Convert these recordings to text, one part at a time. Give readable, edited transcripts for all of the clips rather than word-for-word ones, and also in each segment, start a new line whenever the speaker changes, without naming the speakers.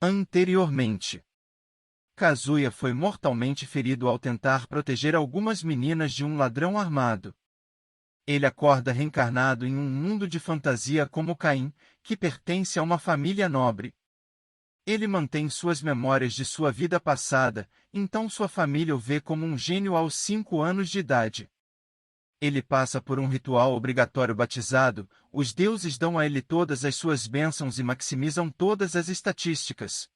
Anteriormente, Kazuya foi mortalmente ferido ao tentar proteger algumas meninas de um ladrão armado. Ele acorda reencarnado em um mundo de fantasia como Caim, que pertence a uma família nobre. Ele mantém suas memórias de sua vida passada, então sua família o vê como um gênio aos 5 anos de idade. Ele passa por um ritual obrigatório batizado, os deuses dão a ele todas as suas bênçãos e maximizam todas as estatísticas.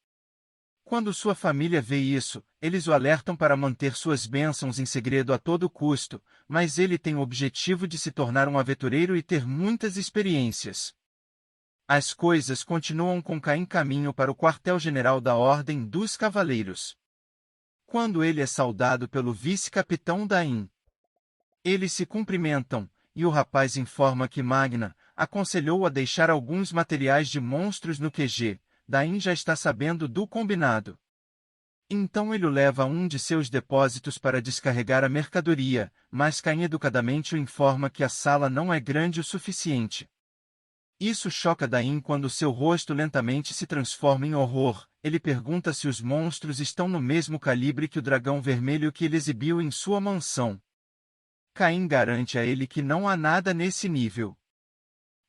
Quando sua família vê isso, eles o alertam para manter suas bênçãos em segredo a todo custo, mas ele tem o objetivo de se tornar um aventureiro e ter muitas experiências. As coisas continuam com Caim caminho para o quartel-general da Ordem dos Cavaleiros. Quando ele é saudado pelo vice-capitão Dain, eles se cumprimentam, e o rapaz informa que Magna aconselhou a deixar alguns materiais de monstros no QG. Dain já está sabendo do combinado. Então ele o leva a um de seus depósitos para descarregar a mercadoria, mas Caim educadamente o informa que a sala não é grande o suficiente. Isso choca Dain quando seu rosto lentamente se transforma em horror. Ele pergunta se os monstros estão no mesmo calibre que o dragão vermelho que ele exibiu em sua mansão. Caim garante a ele que não há nada nesse nível.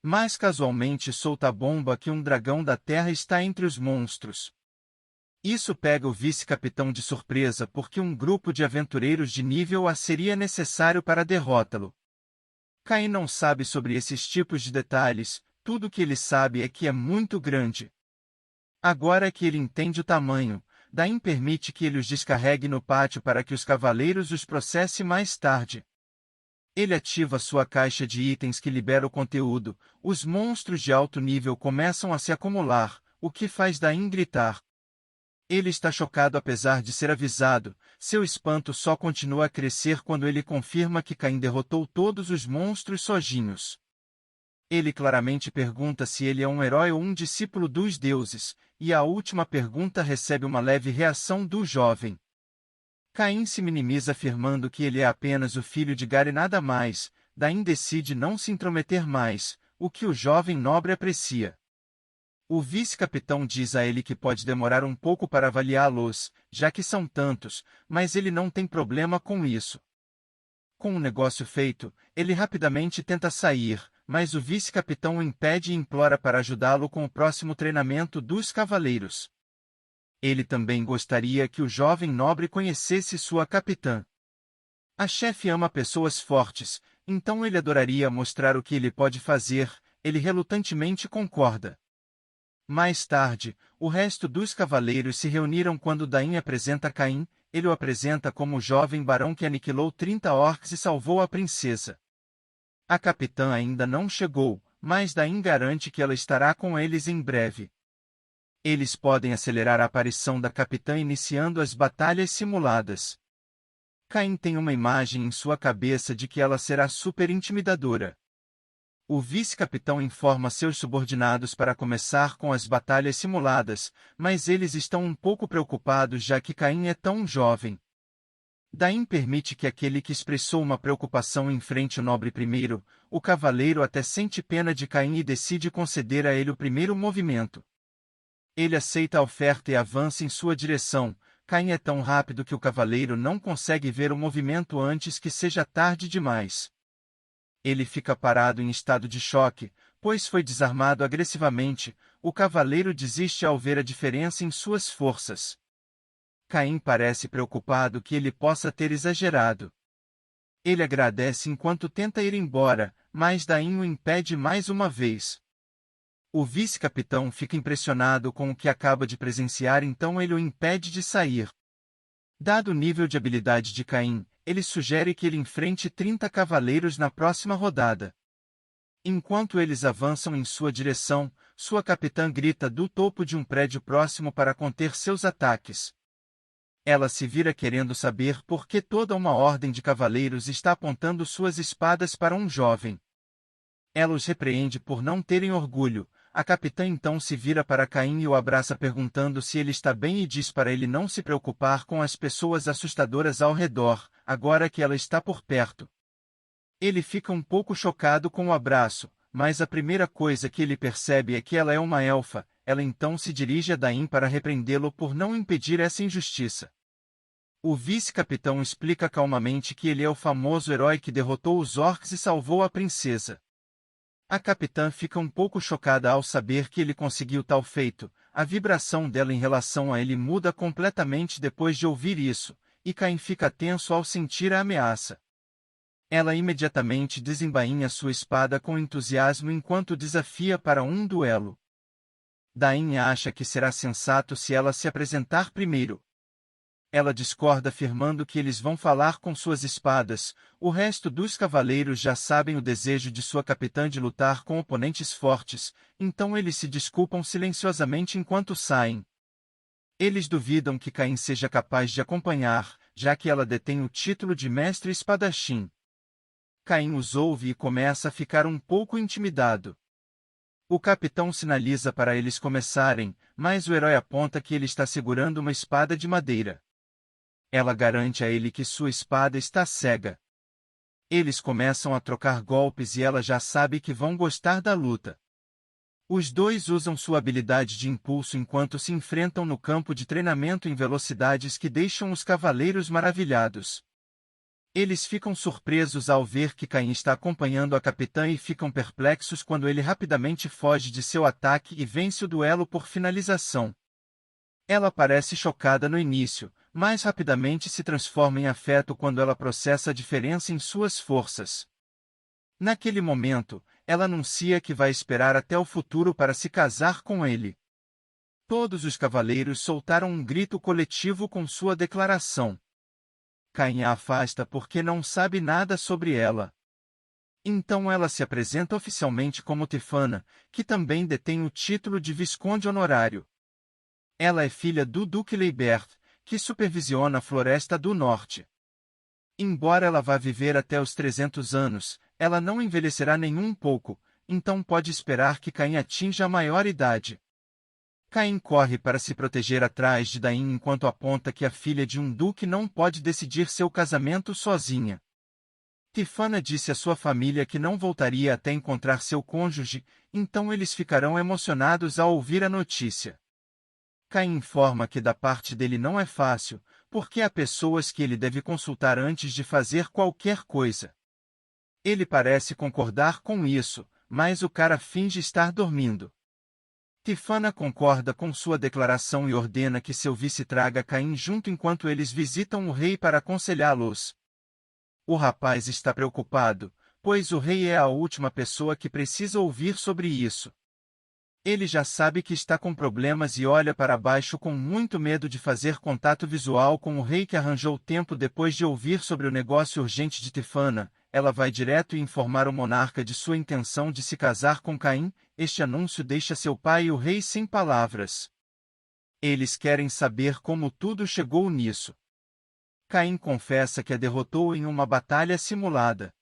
Mas casualmente solta a bomba que um dragão da terra está entre os monstros. Isso pega o vice-capitão de surpresa porque um grupo de aventureiros de nível A seria necessário para derrotá-lo. Caim não sabe sobre esses tipos de detalhes, tudo que ele sabe é que é muito grande. Agora é que ele entende o tamanho, Dain permite que ele os descarregue no pátio para que os cavaleiros os processem mais tarde. Ele ativa sua caixa de itens que libera o conteúdo, os monstros de alto nível começam a se acumular, o que faz Dain gritar. Ele está chocado apesar de ser avisado, seu espanto só continua a crescer quando ele confirma que Caim derrotou todos os monstros sozinhos. Ele claramente pergunta se ele é um herói ou um discípulo dos deuses, e a última pergunta recebe uma leve reação do jovem. Caim se minimiza afirmando que ele é apenas o filho de Gar e nada mais, Dain decide não se intrometer mais, o que o jovem nobre aprecia. O vice-capitão diz a ele que pode demorar um pouco para avaliá-los, já que são tantos, mas ele não tem problema com isso. Com o negócio feito, ele rapidamente tenta sair, mas o vice-capitão o impede e implora para ajudá-lo com o próximo treinamento dos cavaleiros. Ele também gostaria que o jovem nobre conhecesse sua capitã. A chefe ama pessoas fortes, então ele adoraria mostrar o que ele pode fazer, ele relutantemente concorda. Mais tarde, o resto dos cavaleiros se reuniram quando Dain apresenta Caim, ele o apresenta como o jovem barão que aniquilou 30 orcs e salvou a princesa. A capitã ainda não chegou, mas Dain garante que ela estará com eles em breve. Eles podem acelerar a aparição da capitã iniciando as batalhas simuladas. Caim tem uma imagem em sua cabeça de que ela será super intimidadora. O vice-capitão informa seus subordinados para começar com as batalhas simuladas, mas eles estão um pouco preocupados já que Caim é tão jovem. Dain permite que aquele que expressou uma preocupação enfrente o nobre primeiro, o cavaleiro até sente pena de Caim e decide conceder a ele o primeiro movimento. Ele aceita a oferta e avança em sua direção. Caim é tão rápido que o cavaleiro não consegue ver o movimento antes que seja tarde demais. Ele fica parado em estado de choque, pois foi desarmado agressivamente. O cavaleiro desiste ao ver a diferença em suas forças. Caim parece preocupado que ele possa ter exagerado. Ele agradece enquanto tenta ir embora, mas Dain o impede mais uma vez. O vice-capitão fica impressionado com o que acaba de presenciar, então ele o impede de sair. Dado o nível de habilidade de Caim, ele sugere que ele enfrente 30 cavaleiros na próxima rodada. Enquanto eles avançam em sua direção, sua capitã grita do topo de um prédio próximo para conter seus ataques. Ela se vira querendo saber por que toda uma ordem de cavaleiros está apontando suas espadas para um jovem. Ela os repreende por não terem orgulho. A capitã então se vira para Caim e o abraça perguntando se ele está bem e diz para ele não se preocupar com as pessoas assustadoras ao redor, agora que ela está por perto. Ele fica um pouco chocado com o abraço, mas a primeira coisa que ele percebe é que ela é uma elfa. ela então se dirige a Daim para repreendê-lo por não impedir essa injustiça. O vice-capitão explica calmamente que ele é o famoso herói que derrotou os orcs e salvou a princesa. A capitã fica um pouco chocada ao saber que ele conseguiu tal feito, a vibração dela em relação a ele muda completamente depois de ouvir isso, e Caim fica tenso ao sentir a ameaça. Ela imediatamente desembainha sua espada com entusiasmo enquanto desafia para um duelo. Daim acha que será sensato se ela se apresentar primeiro. Ela discorda afirmando que eles vão falar com suas espadas, o resto dos cavaleiros já sabem o desejo de sua capitã de lutar com oponentes fortes, então eles se desculpam silenciosamente enquanto saem. Eles duvidam que Caim seja capaz de acompanhar, já que ela detém o título de mestre espadachim. Caim os ouve e começa a ficar um pouco intimidado. O capitão sinaliza para eles começarem, mas o herói aponta que ele está segurando uma espada de madeira. Ela garante a ele que sua espada está cega. Eles começam a trocar golpes e ela já sabe que vão gostar da luta. Os dois usam sua habilidade de impulso enquanto se enfrentam no campo de treinamento em velocidades que deixam os cavaleiros maravilhados. Eles ficam surpresos ao ver que Caim está acompanhando a capitã e ficam perplexos quando ele rapidamente foge de seu ataque e vence o duelo por finalização. Ela parece chocada no início, mas rapidamente se transforma em afeto quando ela processa a diferença em suas forças. Naquele momento, ela anuncia que vai esperar até o futuro para se casar com ele. Todos os cavaleiros soltaram um grito coletivo com sua declaração. Caim a afasta porque não sabe nada sobre ela. Então ela se apresenta oficialmente como Tefana, que também detém o título de Visconde Honorário. Ela é filha do Duque Leibert, que supervisiona a Floresta do Norte. Embora ela vá viver até os 300 anos, ela não envelhecerá nem um pouco, então pode esperar que Caim atinja a maior idade. Caim corre para se proteger atrás de Daim enquanto aponta que a filha de um duque não pode decidir seu casamento sozinha. Tefana disse à sua família que não voltaria até encontrar seu cônjuge, então eles ficarão emocionados ao ouvir a notícia. Caim informa que da parte dele não é fácil, porque há pessoas que ele deve consultar antes de fazer qualquer coisa. Ele parece concordar com isso, mas o cara finge estar dormindo. Tefana concorda com sua declaração e ordena que seu vice traga Caim junto enquanto eles visitam o rei para aconselhá-los. O rapaz está preocupado, pois o rei é a última pessoa que precisa ouvir sobre isso. Ele já sabe que está com problemas e olha para baixo com muito medo de fazer contato visual com o rei que arranjou tempo depois de ouvir sobre o negócio urgente de Tefana. Ela vai direto e informar o monarca de sua intenção de se casar com Caim. Este anúncio deixa seu pai e o rei sem palavras. Eles querem saber como tudo chegou nisso. Caim confessa que a derrotou em uma batalha simulada.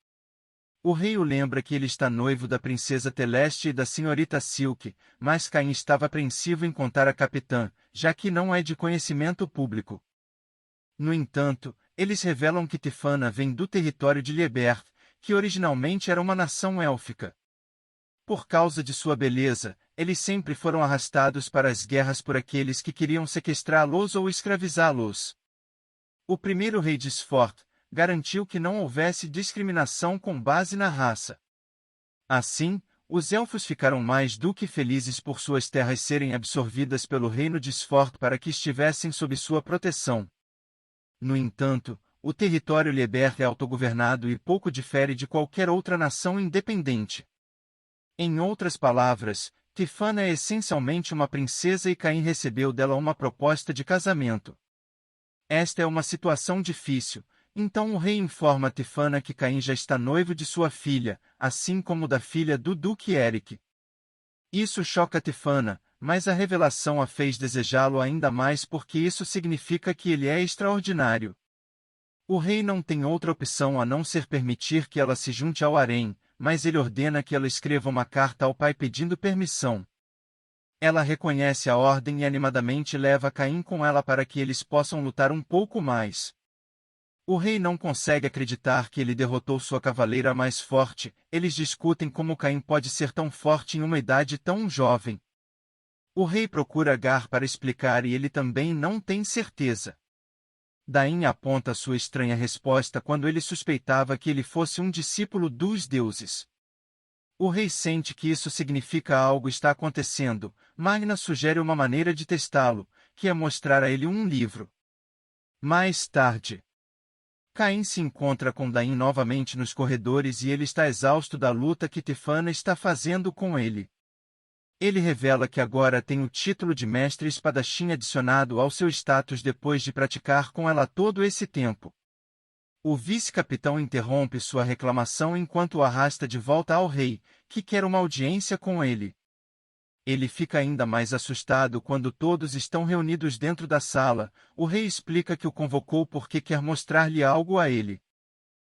O rei o lembra que ele está noivo da princesa Teleste e da senhorita Silk, mas Caim estava apreensivo em contar a capitã, já que não é de conhecimento público. No entanto, eles revelam que Tefana vem do território de Liebert, que originalmente era uma nação élfica. Por causa de sua beleza, eles sempre foram arrastados para as guerras por aqueles que queriam sequestrá-los ou escravizá-los. O primeiro rei de Sfort garantiu que não houvesse discriminação com base na raça. Assim, os elfos ficaram mais do que felizes por suas terras serem absorvidas pelo reino de Sfort para que estivessem sob sua proteção. No entanto, o território Liebert é autogovernado e pouco difere de qualquer outra nação independente. Em outras palavras, Tefana é essencialmente uma princesa e Caim recebeu dela uma proposta de casamento. Esta é uma situação difícil, então o rei informa a Tefana que Caim já está noivo de sua filha, assim como da filha do Duque Eric. Isso choca Tefana, mas a revelação a fez desejá-lo ainda mais porque isso significa que ele é extraordinário. O rei não tem outra opção a não ser permitir que ela se junte ao harém, mas ele ordena que ela escreva uma carta ao pai pedindo permissão. Ela reconhece a ordem e animadamente leva Caim com ela para que eles possam lutar um pouco mais. O rei não consegue acreditar que ele derrotou sua cavaleira mais forte. Eles discutem como Caim pode ser tão forte em uma idade tão jovem. O rei procura Gar para explicar e ele também não tem certeza. Daim aponta sua estranha resposta quando ele suspeitava que ele fosse um discípulo dos deuses. O rei sente que isso significa algo está acontecendo. Magna sugere uma maneira de testá-lo, que é mostrar a ele um livro. Mais tarde, Caim se encontra com Daim novamente nos corredores e ele está exausto da luta que Tefana está fazendo com ele. Ele revela que agora tem o título de mestre espadachim adicionado ao seu status depois de praticar com ela todo esse tempo. O vice-capitão interrompe sua reclamação enquanto o arrasta de volta ao rei, que quer uma audiência com ele. Ele fica ainda mais assustado quando todos estão reunidos dentro da sala. O rei explica que o convocou porque quer mostrar-lhe algo a ele.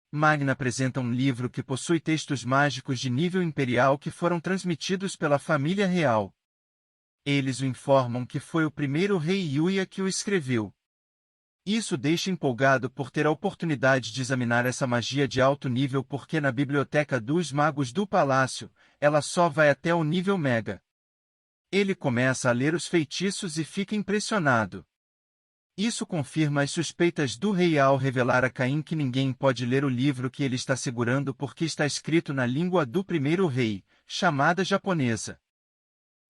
Magna apresenta um livro que possui textos mágicos de nível imperial que foram transmitidos pela família real. Eles o informam que foi o primeiro rei Yuya que o escreveu. Isso deixa empolgado por ter a oportunidade de examinar essa magia de alto nível porque na biblioteca dos magos do palácio, ela só vai até o nível Mega. Ele começa a ler os feitiços e fica impressionado. Isso confirma as suspeitas do rei ao revelar a Caim que ninguém pode ler o livro que ele está segurando porque está escrito na língua do primeiro rei, chamada japonesa.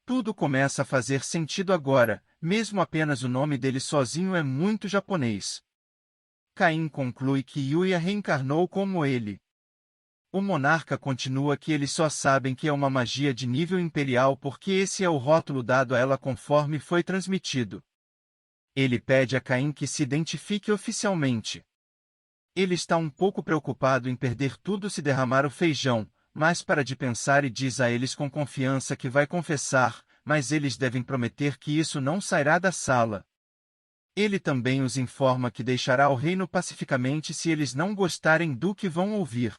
Tudo começa a fazer sentido agora, mesmo apenas o nome dele sozinho é muito japonês. Caim conclui que Yuya reencarnou como ele. O monarca continua que eles só sabem que é uma magia de nível imperial porque esse é o rótulo dado a ela conforme foi transmitido. Ele pede a Caim que se identifique oficialmente. Ele está um pouco preocupado em perder tudo se derramar o feijão, mas para de pensar e diz a eles com confiança que vai confessar, mas eles devem prometer que isso não sairá da sala. Ele também os informa que deixará o reino pacificamente se eles não gostarem do que vão ouvir.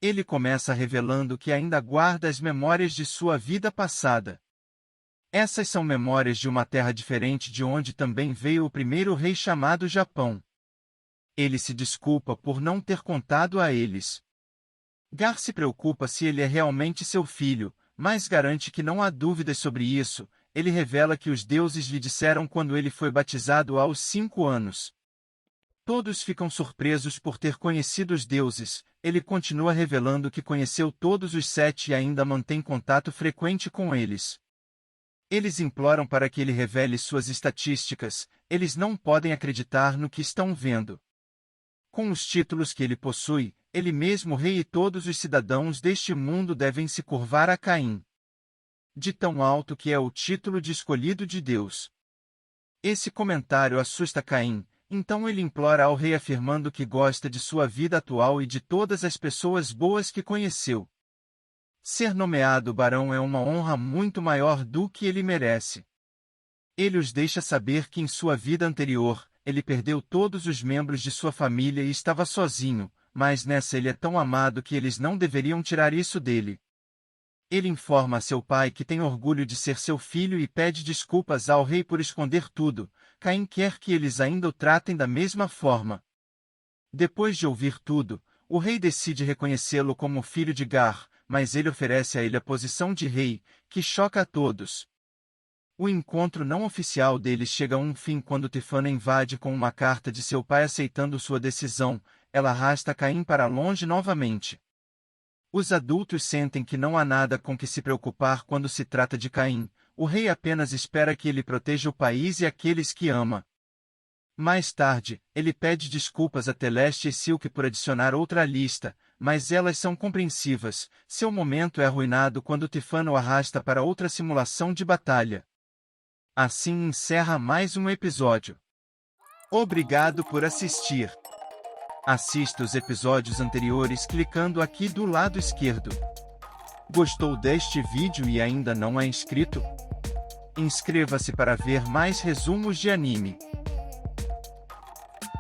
Ele começa revelando que ainda guarda as memórias de sua vida passada. Essas são memórias de uma terra diferente de onde também veio o primeiro rei chamado Japão. Ele se desculpa por não ter contado a eles. Gar se preocupa se ele é realmente seu filho, mas garante que não há dúvidas sobre isso. Ele revela que os deuses lhe disseram quando ele foi batizado aos 5 anos. Todos ficam surpresos por ter conhecido os deuses. Ele continua revelando que conheceu todos os 7 e ainda mantém contato frequente com eles. Eles imploram para que ele revele suas estatísticas. Eles não podem acreditar no que estão vendo. Com os títulos que ele possui, ele mesmo rei e todos os cidadãos deste mundo devem se curvar a Caim. De tão alto que é o título de escolhido de Deus. Esse comentário assusta Caim, então ele implora ao rei afirmando que gosta de sua vida atual e de todas as pessoas boas que conheceu. Ser nomeado barão é uma honra muito maior do que ele merece. Ele os deixa saber que em sua vida anterior, ele perdeu todos os membros de sua família e estava sozinho, mas nessa ele é tão amado que eles não deveriam tirar isso dele. Ele informa a seu pai que tem orgulho de ser seu filho e pede desculpas ao rei por esconder tudo. Caim quer que eles ainda o tratem da mesma forma. Depois de ouvir tudo, o rei decide reconhecê-lo como filho de Gar, mas ele oferece a ele a posição de rei, que choca a todos. O encontro não oficial deles chega a um fim quando Tefana invade com uma carta de seu pai aceitando sua decisão. Ela arrasta Caim para longe novamente. Os adultos sentem que não há nada com que se preocupar quando se trata de Caim. O rei apenas espera que ele proteja o país e aqueles que ama. Mais tarde, ele pede desculpas a Teleste e Silk por adicionar outra lista, mas elas são compreensivas. Seu momento é arruinado quando Tefana o arrasta para outra simulação de batalha. Assim encerra mais um episódio. Obrigado por assistir. Assista os episódios anteriores clicando aqui do lado esquerdo. Gostou deste vídeo e ainda não é inscrito? Inscreva-se para ver mais resumos de anime.